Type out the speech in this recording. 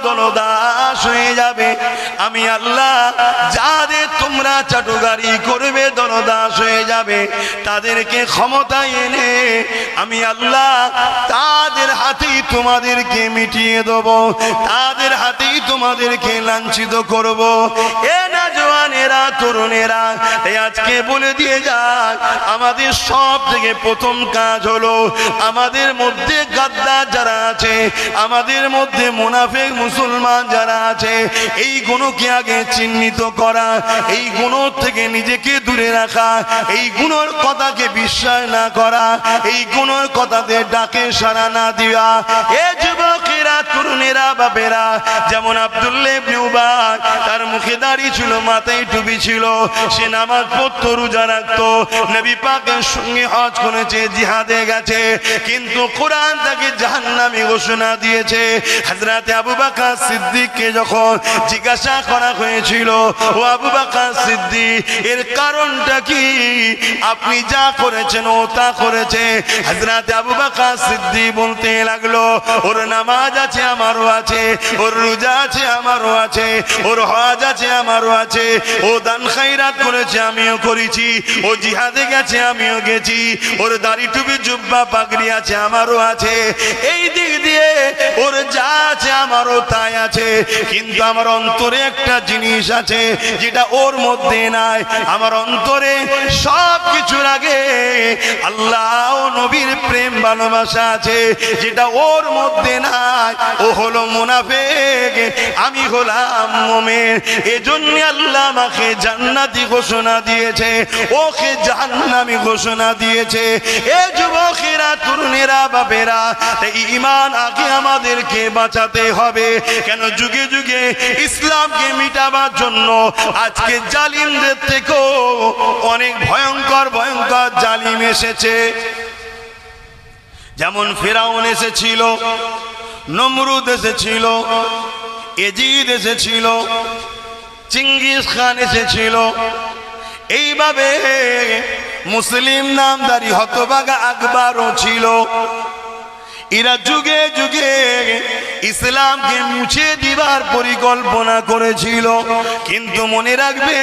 দলদাস হয়ে যাবে। আমি আল্লাহ যাদের তোমরা চাটুকারি করবে, দলদাস হয়ে যাবে, তাদেরকে ক্ষমতায় এনে আমি আল্লাহ তাদের হাতেই তোমাদেরকে মিটিয়ে দেব, তাদের হাতেই তোমাদেরকে লাঞ্ছিত করব। এ না জওয়ানেরা, তরুণেরা, আজকে বলে দিয়ে যাক, আমাদের সব থেকে প্রথম কাজ হলো আমাদের মধ্যে গাদ্দার যারা আছে, আমাদের মধ্যে মুনাফিক মুসলমান যারা আছে, এই গুণকে আগে চিহ্নিত করা, এই গুণ থেকে নিজেকে দূরে রাখা, এই গুণের কথাকে বিশ্বাস না করা, এই গুণের কথাতে ডাকে সাড়া না দেওয়া। এ যুবকেরা, তরুণেরা, বাপেরা, যেমন আব্দুল্লাহ ইবনে উবাই, তার মুখে দাড়ি ছিল, মাথায় টুপি ছিল, সে নামাজ পড়তো, রোজা রাখতো, নবী পাকের সঙ্গে হজ করেছে, জিহাদে গেছে, কিন্তু কোরআন তাকে জাহান্নামী ঘোষণা দিয়েছে। হযরত আবু বকর সিদ্দিককে যখন জিজ্ঞাসা করা হয়েছিল, ও আবু বকর সিদ্দিক, এর কারণটা কি? আপনি যা করেছেন ও তা করেছে। হযরত আবু বকর সিদ্দিক বলতে লাগলো, ওর নামাজ আছে, আমারও আছে, ওর রোজা আছে, আমারও আছে, ওর হজ আছে, আমারও আছে, ও দান খায়রাত করেছে, আমিও করেছি, ও জিহাদে গেছে, আমিও গেছি, ওর দাড়ি টুপি জুব্বা পাগড়ি আছে, আমারও আছে, এই দিক দিয়ে ওর যা আছে আমারও তাই আছে, কিন্তু আমার অন্তরে একটা জিনিস আছে যেটা ওর মধ্যে নাই। আমার অন্তরে সব কিছুর আগে আল্লাহ ও নবীর প্রেম ভালোবাসা আছে, যেটা ওর মধ্যে নাই। ও হলো মুনাফিক, আমি হলাম মুমিন। এজন্য আল্লাহ আমাকে জান্নাতি ঘোষণা দিয়েছে, ওকে জাহান্নামী ঘোষণা দিয়েছে। এ যুবকেরা, তরুণেরা, বাপেরা, ঈমান আগে আমাদেরকে বাঁচাতে হবে। কেন? যুগে যুগে ইসলামকে মিটাবার জন্য আজকে জালিমদের থেকেও অনেক ভয়ঙ্কর ভয়ঙ্কর জালিম এসেছে। যেমন ফেরাউন এসেছিল, নমরুদ এসেছিল, এজিদ এসেছিল, চিঙ্গিস খান এসেছিল, এইভাবে মুসলিম নামধারী হতভাগা আকবরও ছিল। এরা যুগে যুগে ইসলামকে মুছে দিবার পরিকল্পনা করেছিল, কিন্তু মনে রাখবে